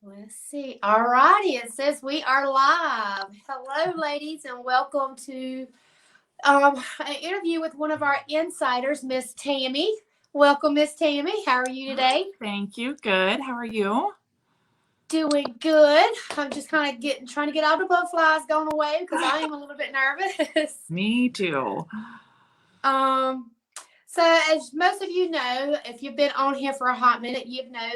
Let's see. All righty. It says we are live. Hello, ladies, and welcome to an interview with one of our insiders, Miss Tammy. Welcome, Miss Tammy. How are you today? Thank you. Good. How are you? Doing good. I'm just kind of trying to get all the butterflies going away because I am a little bit nervous. Me too. um, so as most of you know, if you've been on here for a hot minute, you know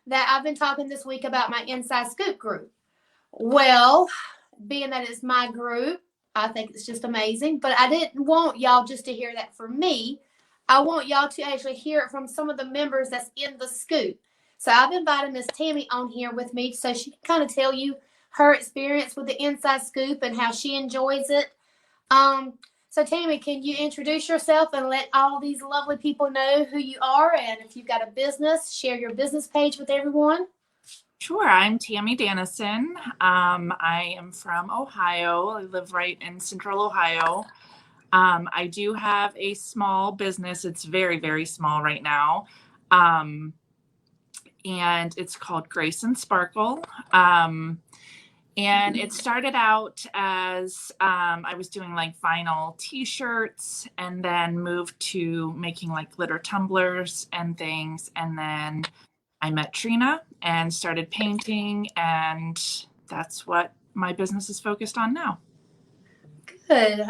that I've been talking this week about my Inside Scoop group. Well, being that it's my group, I think it's just amazing. But I didn't want y'all just to hear that from me. I want y'all to actually hear it from some of the members that's in the scoop. So I've invited Miss Tammy on here with me so she can kind of tell you her experience with the inside scoop and how she enjoys it. Um, so Tammy, can you introduce yourself and let all these lovely people know who you are, and if you've got a business, share your business page with everyone? Sure. I'm Tammy Danison. I am from Ohio. I live right in central Ohio. I do have a small business. It's very, very small right now. Um, and it's called Grace and Sparkle. And it started out as I was doing like vinyl t-shirts and then moved to making like glitter tumblers and things. And then I met Trina and started painting, and that's what my business is focused on now. Good.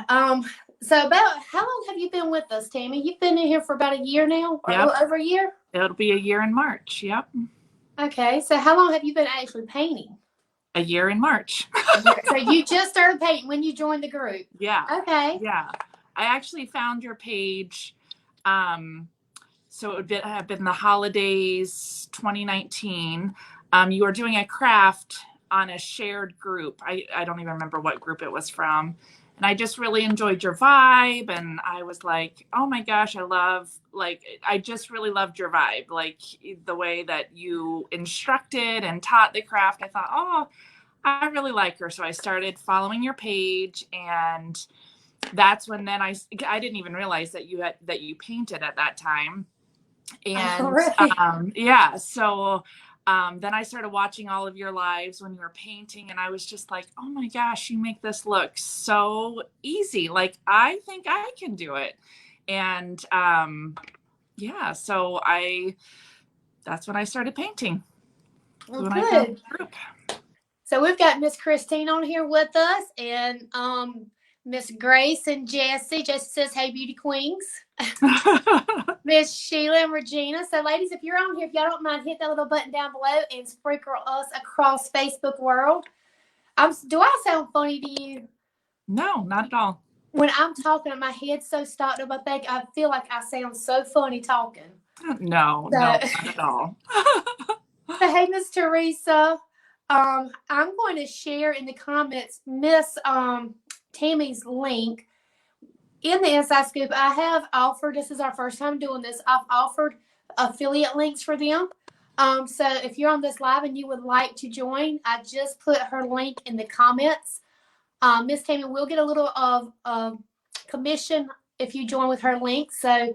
So about how long have you been with us, Tammy? You've been in here for about a year now, or a Yep. little over a year? It'll be a year in March. Yep. Okay. So how long have you been actually painting? A year in March. So you just started painting when you joined the group. Yeah. Okay. Yeah. I actually found your page. So it would have been the holidays 2019. You were doing a craft on a shared group. I don't even remember what group it was from. And I just really enjoyed your vibe. And I was like, oh my gosh, I just really loved your vibe. Like the way that you instructed and taught the craft. I thought, oh, I really like her. So I started following your page, and that's when then I didn't even realize that you painted at that time. Oh, And really? yeah, so then I started watching all of your lives when you were painting, and I was just like, oh my gosh, you make this look so easy. Like, I think I can do it. And yeah, so that's when I started painting. Well, When I found good. the group. So we've got Miss Christine on here with us, and Miss Grace and Jessie. Jessie says, "Hey, beauty queens." Miss Sheila and Regina. So, ladies, if you're on here, if y'all don't mind, hit that little button down below and sprinkle us across Facebook world. Do I sound funny to you? No, not at all. When I'm talking, my head's so stopped up. I feel like I sound so funny talking. No, So, not at all. so hey, Miss Teresa. I'm going to share in the comments Miss Tammy's link in the Inside Scoop. I have offered. This is our first time doing this. I've offered affiliate links for them. So if you're on this live and you would like to join, I just put her link in the comments. Miss Tammy will get a little of commission if you join with her link. So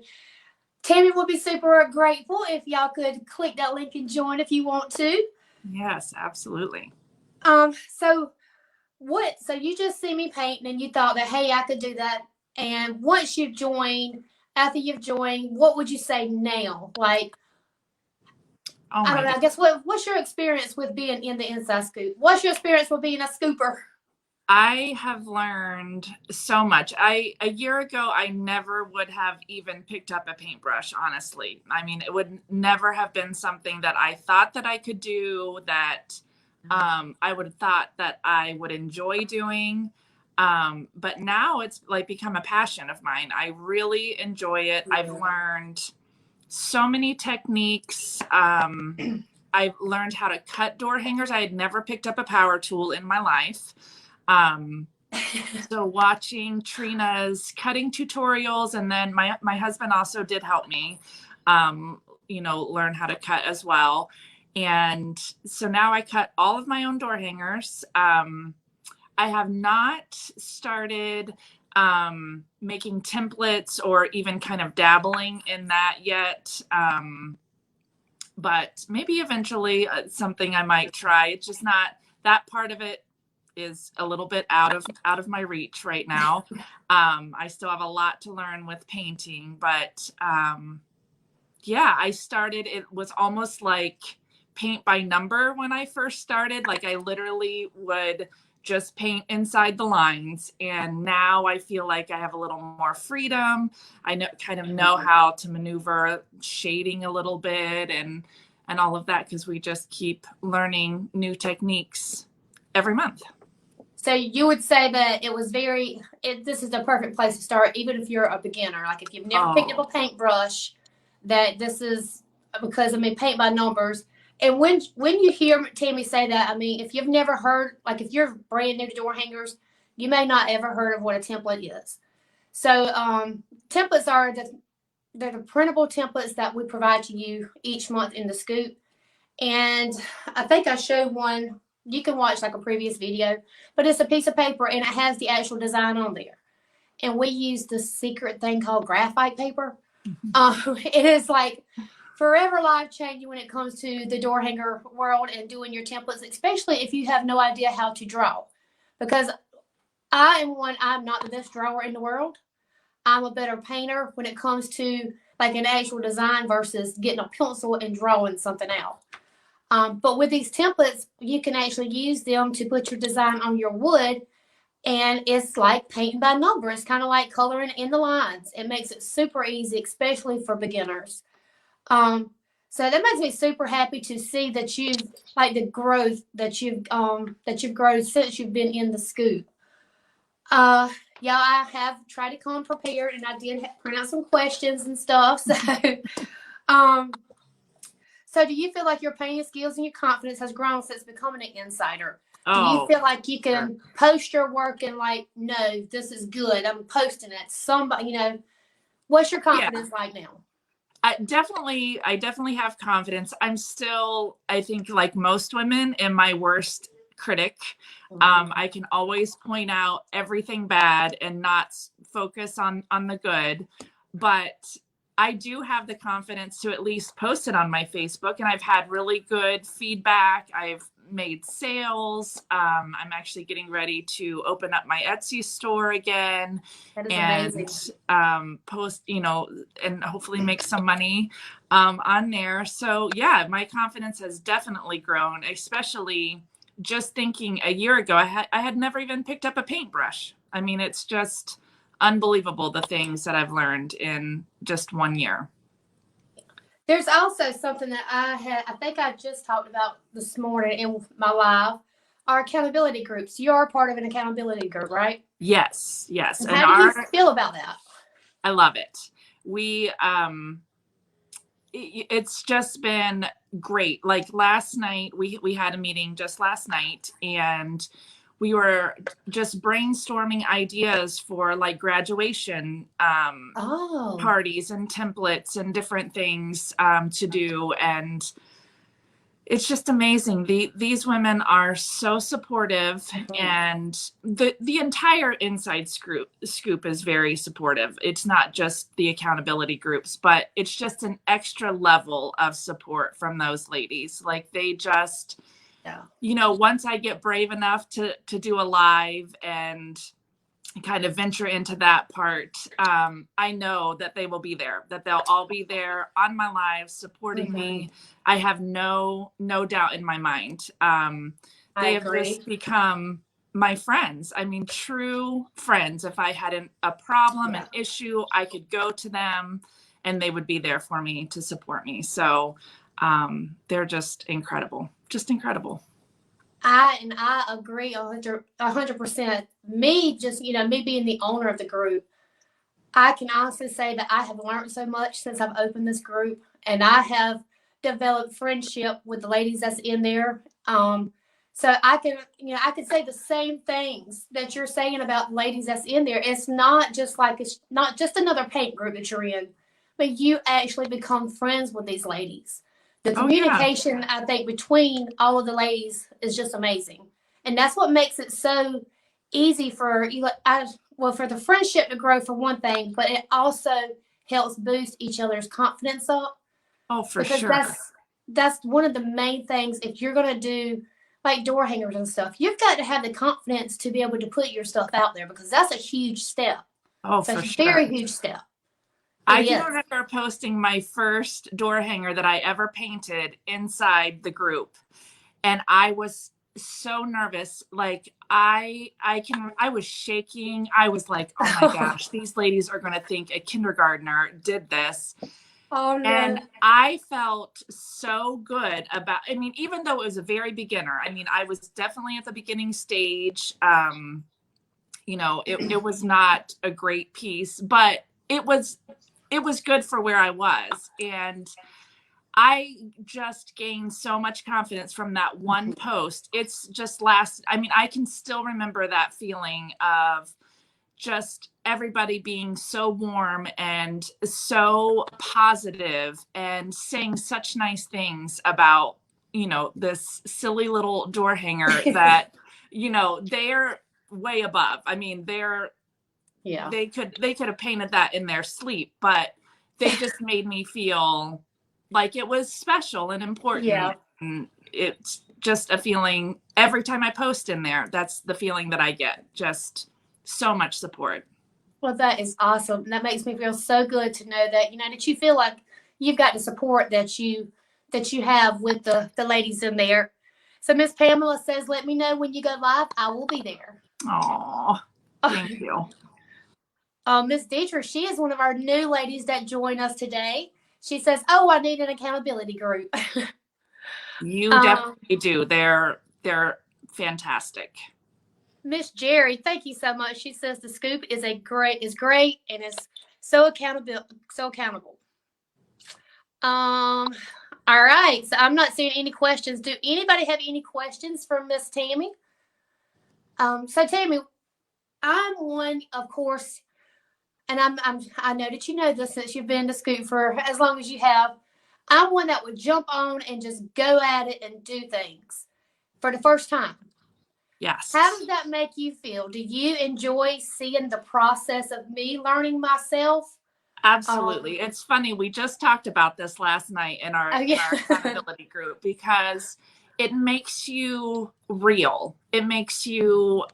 Tammy will be super grateful if y'all could click that link and join if you want to. Yes, absolutely. So what? So you just see me painting and you thought that, hey, I could do that. And once you've joined, after you've joined, what would you say now? Like, Oh I my don't know. God. I guess what's your experience with being in the Inside Scoop? What's your experience with being a scooper? I have learned so much. A year ago, I never would have even picked up a paintbrush, honestly. I mean, it would never have been something that I thought that I could do, that I would have thought that I would enjoy doing. But now it's like become a passion of mine. I really enjoy it. I've learned so many techniques. I've learned how to cut door hangers. I had never picked up a power tool in my life. So watching Trina's cutting tutorials, and then my husband also did help me, learn how to cut as well. And so now I cut all of my own door hangers. I have not started making templates or even kind of dabbling in that yet. but maybe eventually something I might try. It's just not, that part of it is a little bit out of my reach right now. I still have a lot to learn with painting, but yeah, I started, it was almost like paint by number when I first started. Like I literally would just paint inside the lines, and now I feel like I have a little more freedom. I know how to maneuver shading a little bit and all of that, because we just keep learning new techniques every month. So you would say that it was this is the perfect place to start, even if you're a beginner. Like if you've never picked up a paintbrush, that this is, because I mean, paint by numbers. And when you hear Tammy say that, I mean, if you've never heard, like if you're brand new to door hangers, you may not ever heard of what a template is. So templates they're the printable templates that we provide to you each month in the scoop. And I think I showed one. You can watch like a previous video, but it's a piece of paper and it has the actual design on there. And we use this secret thing called graphite paper. It is like forever life changing when it comes to the door hanger world and doing your templates, especially if you have no idea how to draw. Because I'm not the best drawer in the world. I'm a better painter when it comes to like an actual design versus getting a pencil and drawing something out. But with these templates, you can actually use them to put your design on your wood, and it's like painting by number. It's kind of like coloring in the lines. It makes it super easy, especially for beginners. So that makes me super happy to see that you've like the growth that you've grown since you've been in the scoop. Yeah, I have tried to come prepared, and I did print out some questions and stuff. So, so do you feel like your painting skills and your confidence has grown since becoming an insider? Do you feel like you can post your work and like, no, this is good, I'm posting it? Somebody, what's your confidence like now? I definitely have confidence. I'm still, I think, like most women, in my worst critic. I can always point out everything bad and not focus on the good, but I do have the confidence to at least post it on my Facebook, and I've had really good feedback. I've made sales. I'm actually getting ready to open up my Etsy store again, and post, and hopefully make some money on there. So yeah, my confidence has definitely grown, especially just thinking a year ago, I had never even picked up a paintbrush. I mean, it's just unbelievable the things that I've learned in just 1 year. There's also something that I think I just talked about this morning in my live, our accountability groups. You are part of an accountability group, right? Yes. And how do you feel about that? I love it. It's just been great. Like last night, we had a meeting just last night, and we were just brainstorming ideas for like graduation parties and templates and different things to do. And it's just amazing. These women are so supportive, and the entire inside scoop is very supportive. It's not just the accountability groups, but it's just an extra level of support from those ladies. Like they just, once I get brave enough to do a live and kind of venture into that part, I know that they will be there, that they'll all be there on my live supporting me. I have no doubt in my mind. They have just become my friends. I mean, true friends. If I had a problem, an issue, I could go to them and they would be there for me to support me. So they're just incredible. I agree 100%. Me being the owner of the group, I can honestly say that I have learned so much since I've opened this group, and I have developed friendship with the ladies that's in there. So I can say the same things that you're saying about the ladies that's in there. It's not just another paint group that you're in, but you actually become friends with these ladies. The communication, I think, between all of the ladies is just amazing. And that's what makes it so easy for the friendship to grow, for one thing, but it also helps boost each other's confidence up. Oh, for sure. that's one of the main things. If you're going to do like door hangers and stuff, you've got to have the confidence to be able to put your stuff out there, because that's a huge step. Oh, It's a for sure. very huge step. I can remember posting my first door hanger that I ever painted inside the group. And I was so nervous. Like I was shaking. I was like, oh my gosh, these ladies are going to think a kindergartner did this. Oh, no. And I felt so good about, I mean, even though it was a very beginner, I mean, I was definitely at the beginning stage. You know, it was not a great piece, but it was good for where I was. And I just gained so much confidence from that one post. It's just I mean, I can still remember that feeling of just everybody being so warm and so positive and saying such nice things about, you know, this silly little door hanger that, you know, they're way above. I mean, they could have painted that in their sleep, but they just made me feel like it was special and important. Yeah. And it's just a feeling every time I post in there. That's the feeling that I get. Just so much support. Well, that is awesome. That makes me feel so good to know that, you know, that you feel like you've got the support that you have with the ladies in there. So Miss Pamela says, let me know when you go live. I will be there. Oh, thank you. Miss Deidre, she is one of our new ladies that joined us today. She says, oh, I need an accountability group. You definitely do. They're fantastic. Miss Jerry, thank you so much. She says the scoop is great and is so accountable. All right. So I'm not seeing any questions. Do anybody have any questions for Miss Tammy? So Tammy, I'm one, of course, and I know that you know this since you've been to Scoop for as long as you have. I'm one that would jump on and just go at it and do things for the first time. Yes. How does that make you feel? Do you enjoy seeing the process of me learning myself? Absolutely. It's funny. We just talked about this last night in our accountability group, because it makes you real. It makes you,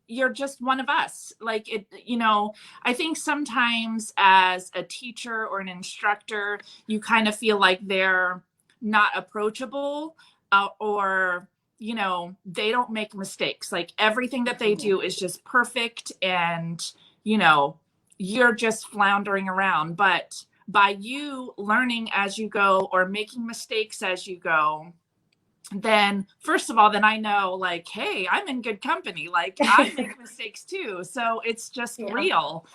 you're just one of us. Like it, you know, I think sometimes as a teacher or an instructor, you kind of feel like they're not approachable, or, you know, they don't make mistakes. Like everything that they do is just perfect. And, you know, you're just floundering around. But by you learning as you go or making mistakes as you go, then first of all, then I know, like, hey, I'm in good company. Like I make mistakes too. So it's just real.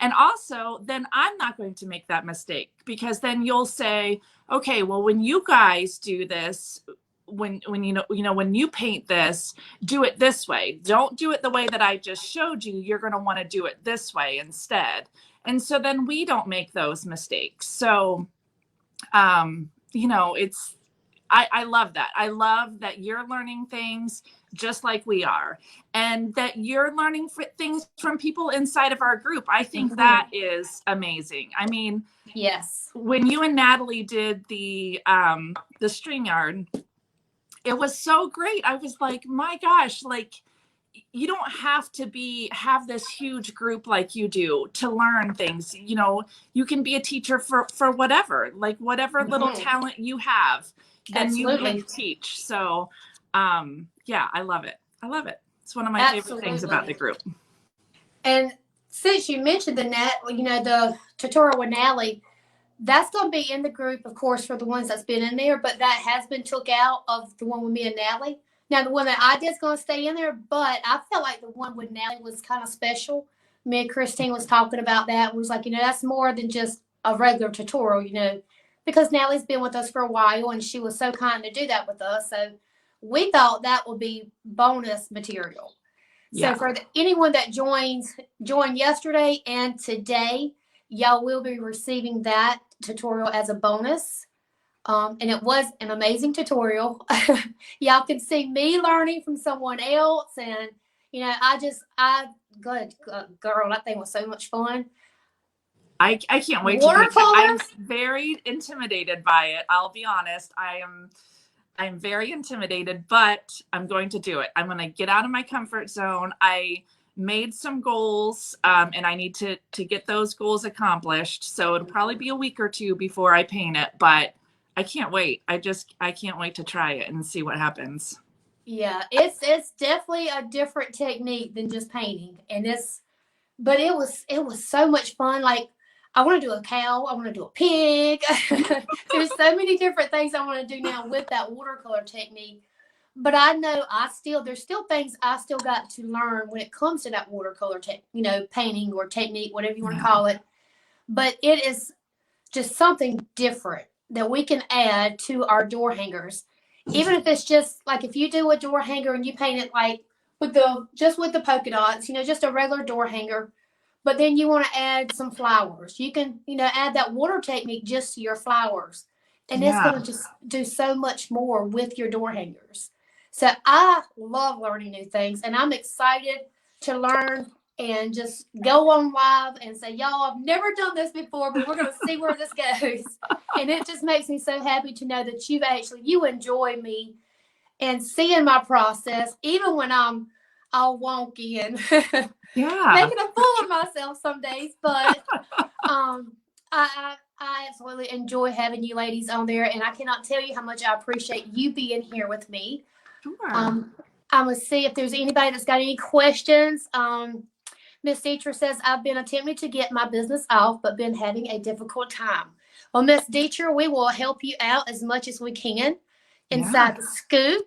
And also, then I'm not going to make that mistake, because then you'll say, okay, well, when you guys do this, when when you paint this, do it this way. Don't do it the way that I just showed you. You're going to want to do it this way instead. And so then we don't make those mistakes. So, you know, I love that. I love that you're learning things just like we are, and that you're learning things from people inside of our group. I think that is amazing. I mean, yes, when you and Natalie did the StreamYard, it was so great. I was like, my gosh, like you don't have to have this huge group like you do to learn things. You know, you can be a teacher for whatever, like whatever little talent you have, then you can teach. So, yeah, I love it. I love it. It's one of my favorite things about the group. And since you mentioned the tutorial with Natalie, that's going to be in the group, of course, for the ones that's been in there, but that has been took out of the one with me and Natalie. Now, the one that I did is going to stay in there, but I felt like the one with Natalie was kind of special. Me and Christine was talking about that. We was like, that's more than just a regular tutorial, because Natalie's been with us for a while, and she was so kind to do that with us. So we thought that would be bonus material. Yeah. So for anyone that joined yesterday and today, y'all will be receiving that tutorial as a bonus. And it was an amazing tutorial. Y'all can see me learning from someone else. And, good girl, that thing was so much fun. I can't wait to paint it. I'm Watercolor? very intimidated by it. I'll be honest. I'm very intimidated, but I'm going to do it. I'm going to get out of my comfort zone. I made some goals, and I need to get those goals accomplished. So it'll probably be a week or two before I paint it, but I can't wait. I can't wait to try it and see what happens. Yeah, it's definitely a different technique than just painting, and but it was so much fun. Like I want to do a cow, I want to do a pig. There's so many different things I want to do now with that watercolor technique. But I know there's still things I still got to learn when it comes to that watercolor painting or technique, whatever you want to call it. But it is just something different that we can add to our door hangers. Even if it's just like if you do a door hanger and you paint it like with the polka dots, just a regular door hanger, but then you want to add some flowers. You can, add that water technique just to your flowers. And it's Yeah. going to just do so much more with your door hangers. So I love learning new things, and I'm excited to learn and just go on live and say, y'all, I've never done this before, but we're going to see where this goes. And it just makes me so happy to know that you enjoy me and seeing my process, even when I'm all wonky and making a fool of myself some days. But I absolutely enjoy having you ladies on there, and I cannot tell you how much I appreciate you being here with me. Sure. I'm going to see if there's anybody that's got any questions. Miss Dietrich says, I've been attempting to get my business off, but been having a difficult time. Well, Miss Dietrich, we will help you out as much as we can inside the scoop.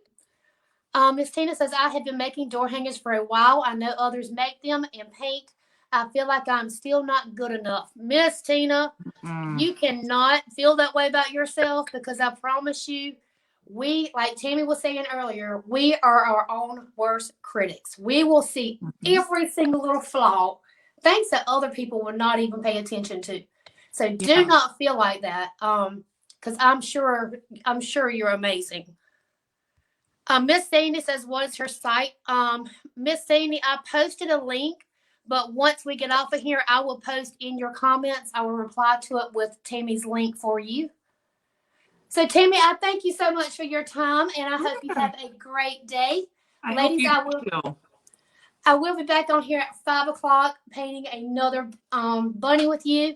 Miss Tina says, I have been making door hangers for a while. I know others make them and paint. I feel like I'm still not good enough. Miss Tina, you cannot feel that way about yourself, because I promise you, like Tammy was saying earlier, we are our own worst critics. We will see every single little flaw, things that other people will not even pay attention to. So do not feel like that, because I'm sure you're amazing. Miss Sandy says, what is her site? Miss Sandy, I posted a link, but once we get off of here, I will post in your comments. I will reply to it with Tammy's link for you. So, Tammy, I thank you so much for your time, and I hope you have a great day. Ladies, I will be back on here at 5 o'clock painting another bunny with you.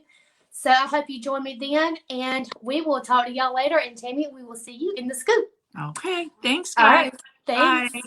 So I hope you join me then, and we will talk to y'all later. And Tammy, we will see you in the scoop. Okay. Thanks, guys. All right. Thanks. Bye.